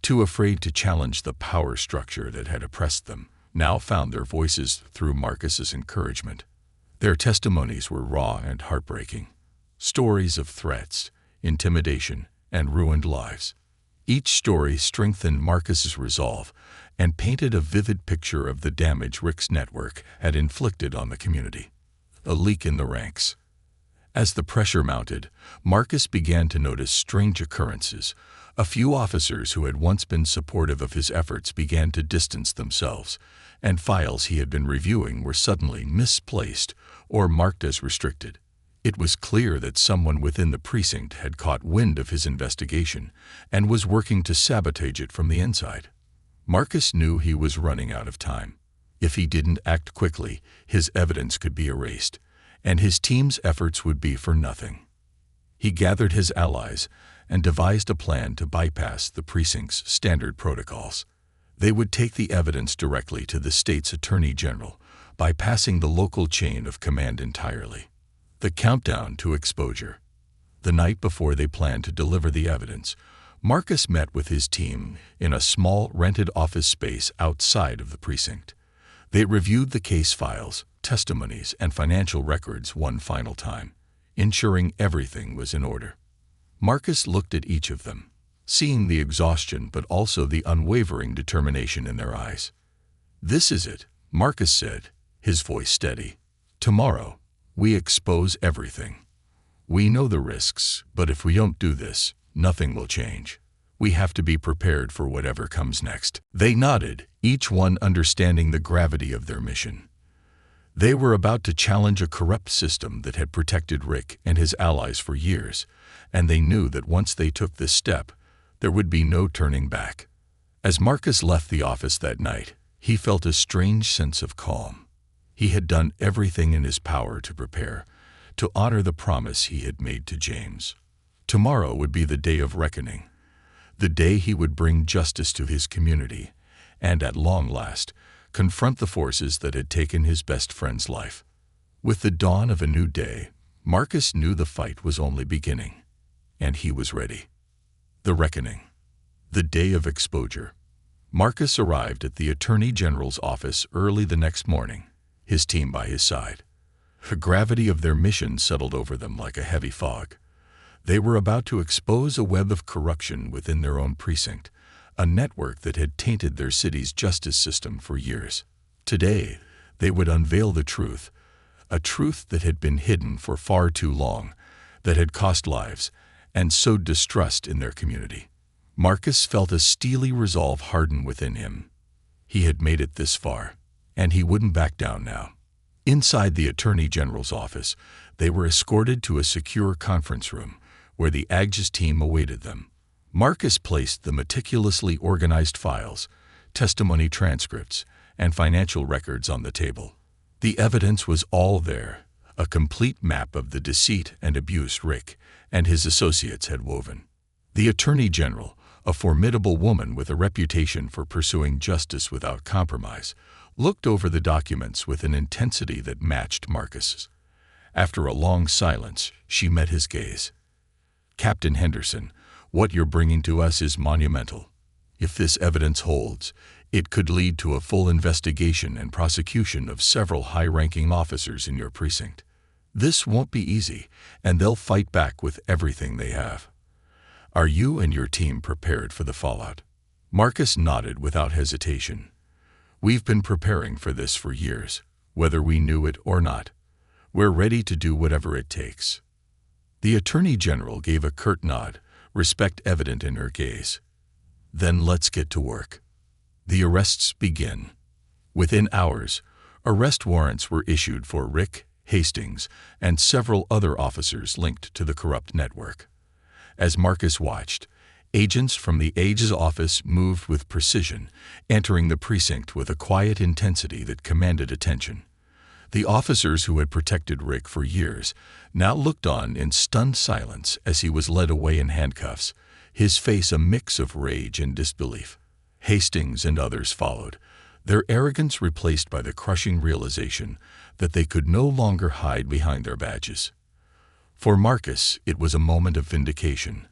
too afraid to challenge the power structure that had oppressed them, now found their voices through Marcus's encouragement. Their testimonies were raw and heartbreaking. Stories of threats, intimidation, and ruined lives. Each story strengthened Marcus's resolve and painted a vivid picture of the damage Rick's network had inflicted on the community. A leak in the ranks. As the pressure mounted, Marcus began to notice strange occurrences. A few officers who had once been supportive of his efforts began to distance themselves, and files he had been reviewing were suddenly misplaced or marked as restricted. It was clear that someone within the precinct had caught wind of his investigation and was working to sabotage it from the inside. Marcus knew he was running out of time. If he didn't act quickly, his evidence could be erased, and his team's efforts would be for nothing. He gathered his allies and devised a plan to bypass the precinct's standard protocols. They would take the evidence directly to the state's attorney general, bypassing the local chain of command entirely. The countdown to exposure. The night before they planned to deliver the evidence, Marcus met with his team in a small rented office space outside of the precinct. They reviewed the case files, testimonies, and financial records one final time, ensuring everything was in order. Marcus looked at each of them, seeing the exhaustion but also the unwavering determination in their eyes. "This is it," Marcus said, his voice steady. "Tomorrow, we expose everything. We know the risks, but if we don't do this, nothing will change. We have to be prepared for whatever comes next." They nodded, each one understanding the gravity of their mission. They were about to challenge a corrupt system that had protected Rick and his allies for years, and they knew that once they took this step, there would be no turning back. As Marcus left the office that night, he felt a strange sense of calm. He had done everything in his power to prepare, to honor the promise he had made to James. Tomorrow would be the day of reckoning, the day he would bring justice to his community, and at long last, confront the forces that had taken his best friend's life. With the dawn of a new day, Marcus knew the fight was only beginning, and he was ready. The reckoning. The day of exposure. Marcus arrived at the Attorney General's office early the next morning, his team by his side. The gravity of their mission settled over them like a heavy fog. They were about to expose a web of corruption within their own precinct, a network that had tainted their city's justice system for years. Today, they would unveil the truth, a truth that had been hidden for far too long, that had cost lives and sowed distrust in their community. Marcus felt a steely resolve harden within him. He had made it this far, and he wouldn't back down now. Inside the Attorney General's office, they were escorted to a secure conference room where the AG's team awaited them. Marcus placed the meticulously organized files, testimony transcripts, and financial records on the table. The evidence was all there, a complete map of the deceit and abuse Rick and his associates had woven. The Attorney General, a formidable woman with a reputation for pursuing justice without compromise, looked over the documents with an intensity that matched Marcus's. After a long silence, she met his gaze. "Captain Henderson, what you're bringing to us is monumental. If this evidence holds, it could lead to a full investigation and prosecution of several high-ranking officers in your precinct. This won't be easy, and they'll fight back with everything they have. Are you and your team prepared for the fallout?" Marcus nodded without hesitation. "We've been preparing for this for years, whether we knew it or not. We're ready to do whatever it takes." The Attorney General gave a curt nod, respect evident in her gaze. "Then let's get to work." The arrests begin. Within hours, arrest warrants were issued for Rick, Hastings, and several other officers linked to the corrupt network. As Marcus watched, agents from the AG's office moved with precision, entering the precinct with a quiet intensity that commanded attention. The officers who had protected Rick for years now looked on in stunned silence as he was led away in handcuffs, his face a mix of rage and disbelief. Hastings and others followed, their arrogance replaced by the crushing realization that they could no longer hide behind their badges. For Marcus, it was a moment of vindication,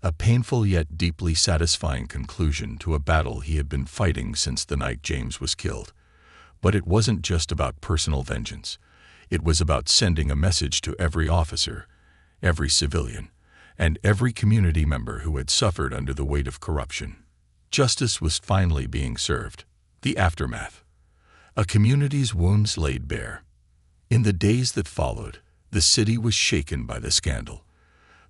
a painful yet deeply satisfying conclusion to a battle he had been fighting since the night James was killed. But it wasn't just about personal vengeance. It was about sending a message to every officer, every civilian, and every community member who had suffered under the weight of corruption. Justice was finally being served. The aftermath. A community's wounds laid bare. In the days that followed, the city was shaken by the scandal.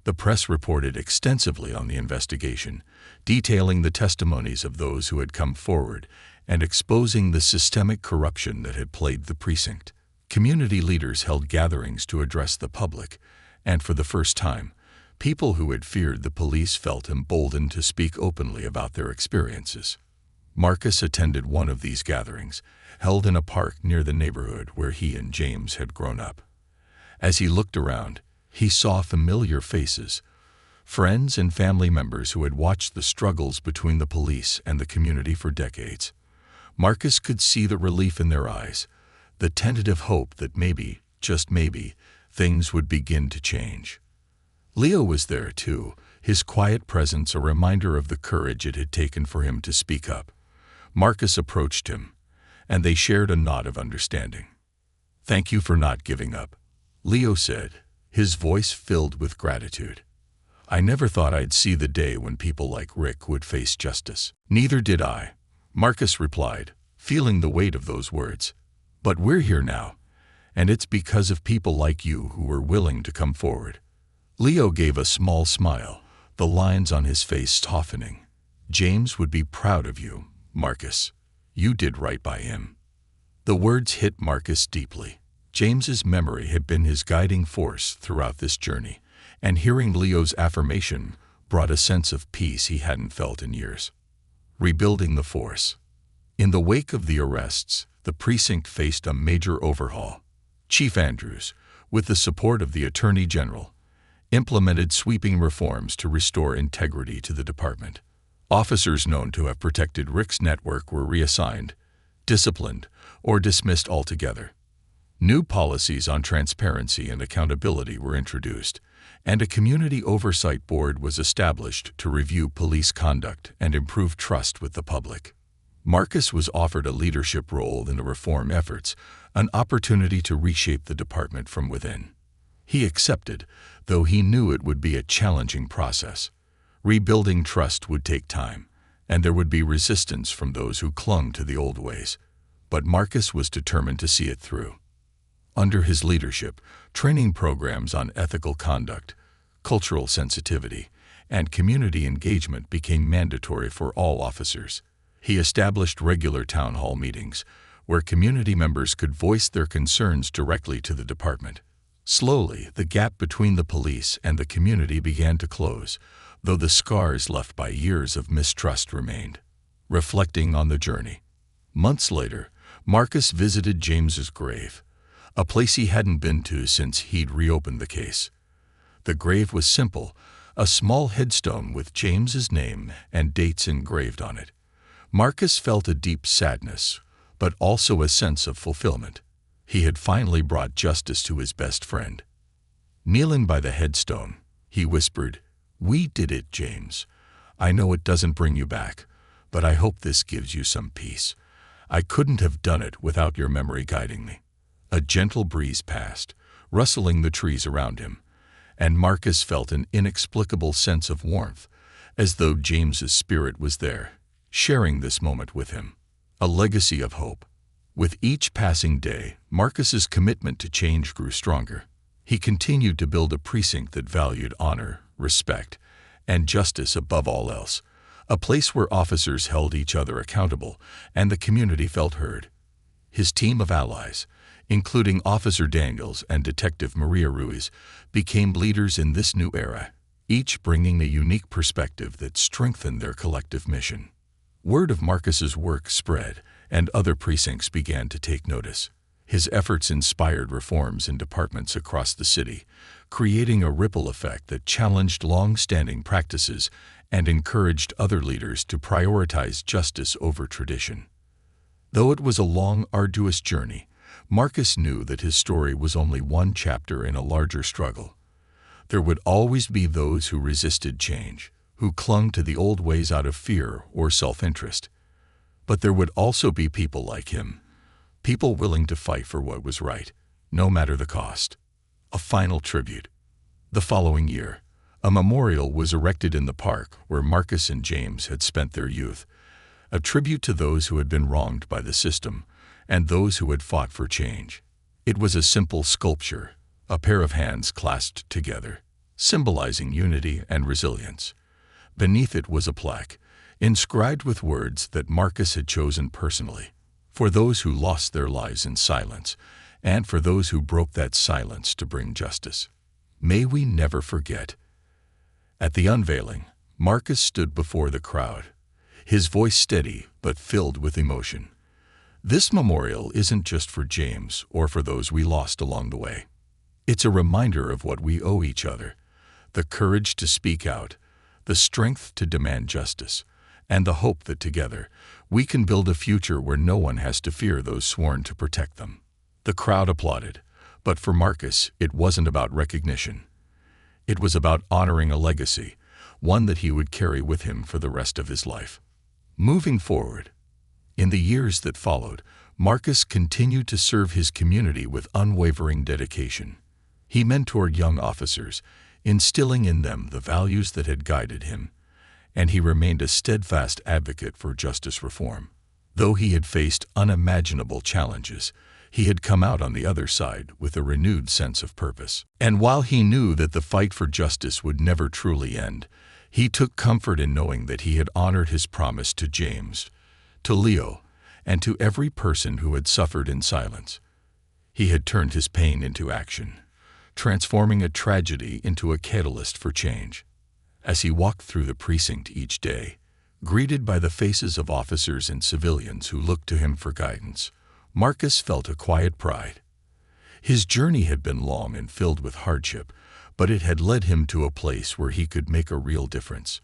The press reported extensively on the investigation, detailing the testimonies of those who had come forward and exposing the systemic corruption that had plagued the precinct. Community leaders held gatherings to address the public, and for the first time, people who had feared the police felt emboldened to speak openly about their experiences. Marcus attended one of these gatherings, held in a park near the neighborhood where he and James had grown up. As he looked around, he saw familiar faces, friends and family members who had watched the struggles between the police and the community for decades. Marcus could see the relief in their eyes, the tentative hope that maybe, just maybe, things would begin to change. Leo was there too, his quiet presence a reminder of the courage it had taken for him to speak up. Marcus approached him, and they shared a nod of understanding. "Thank you for not giving up," Leo said, his voice filled with gratitude. "I never thought I'd see the day when people like Rick would face justice." "Neither did I," Marcus replied, feeling the weight of those words. "But we're here now, and it's because of people like you who were willing to come forward." Leo gave a small smile, the lines on his face softening. "James would be proud of you, Marcus. You did right by him." The words hit Marcus deeply. James's memory had been his guiding force throughout this journey, and hearing Leo's affirmation brought a sense of peace he hadn't felt in years. Rebuilding the force. In the wake of the arrests, the precinct faced a major overhaul. Chief Andrews, with the support of the Attorney General, implemented sweeping reforms to restore integrity to the department. Officers known to have protected Rick's network were reassigned, disciplined, or dismissed altogether. New policies on transparency and accountability were introduced, and a community oversight board was established to review police conduct and improve trust with the public. Marcus was offered a leadership role in the reform efforts, an opportunity to reshape the department from within. He accepted, though he knew it would be a challenging process. Rebuilding trust would take time, and there would be resistance from those who clung to the old ways. But Marcus was determined to see it through. Under his leadership, training programs on ethical conduct, cultural sensitivity, and community engagement became mandatory for all officers. He established regular town hall meetings, where community members could voice their concerns directly to the department. Slowly, the gap between the police and the community began to close, though the scars left by years of mistrust remained. Reflecting on the journey, months later, Marcus visited James's grave, a place he hadn't been to since he'd reopened the case. The grave was simple, a small headstone with James's name and dates engraved on it. Marcus felt a deep sadness, but also a sense of fulfillment. He had finally brought justice to his best friend. Kneeling by the headstone, he whispered, "We did it, James. I know it doesn't bring you back, but I hope this gives you some peace. I couldn't have done it without your memory guiding me." A gentle breeze passed, rustling the trees around him, and Marcus felt an inexplicable sense of warmth, as though James's spirit was there, sharing this moment with him. A legacy of hope. With each passing day, Marcus's commitment to change grew stronger. He continued to build a precinct that valued honor, respect, and justice above all else, a place where officers held each other accountable and the community felt heard. His team of allies, including Officer Daniels and Detective Maria Ruiz, became leaders in this new era, each bringing a unique perspective that strengthened their collective mission. Word of Marcus's work spread, and other precincts began to take notice. His efforts inspired reforms in departments across the city, creating a ripple effect that challenged long-standing practices and encouraged other leaders to prioritize justice over tradition. Though it was a long, arduous journey, Marcus knew that his story was only one chapter in a larger struggle. There would always be those who resisted change, who clung to the old ways out of fear or self-interest. But there would also be people like him, people willing to fight for what was right, no matter the cost. A final tribute. The following year, a memorial was erected in the park where Marcus and James had spent their youth, a tribute to those who had been wronged by the system and those who had fought for change. It was a simple sculpture, a pair of hands clasped together, symbolizing unity and resilience. Beneath it was a plaque, inscribed with words that Marcus had chosen personally, for those who lost their lives in silence, and for those who broke that silence to bring justice. May we never forget. At the unveiling, Marcus stood before the crowd, his voice steady but filled with emotion. This memorial isn't just for James or for those we lost along the way. It's a reminder of what we owe each other, the courage to speak out, the strength to demand justice, and the hope that together we can build a future where no one has to fear those sworn to protect them. The crowd applauded, but for Marcus, it wasn't about recognition. It was about honoring a legacy, one that he would carry with him for the rest of his life. Moving forward, in the years that followed, Marcus continued to serve his community with unwavering dedication. He mentored young officers, instilling in them the values that had guided him, and he remained a steadfast advocate for justice reform. Though he had faced unimaginable challenges, he had come out on the other side with a renewed sense of purpose. And while he knew that the fight for justice would never truly end, he took comfort in knowing that he had honored his promise to James, to Leo, and to every person who had suffered in silence. He had turned his pain into action, transforming a tragedy into a catalyst for change. As he walked through the precinct each day, greeted by the faces of officers and civilians who looked to him for guidance, Marcus felt a quiet pride. His journey had been long and filled with hardship, but it had led him to a place where he could make a real difference.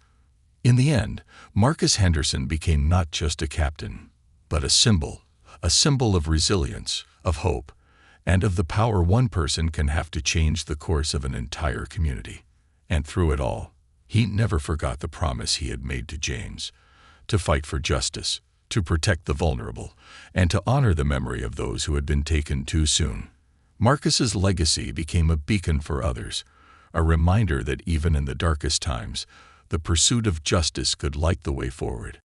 In the end, Marcus Henderson became not just a captain, but a symbol of resilience, of hope, and of the power one person can have to change the course of an entire community. And through it all, he never forgot the promise he had made to James, to fight for justice, to protect the vulnerable, and to honor the memory of those who had been taken too soon. Marcus's legacy became a beacon for others, a reminder that even in the darkest times, the pursuit of justice could light the way forward.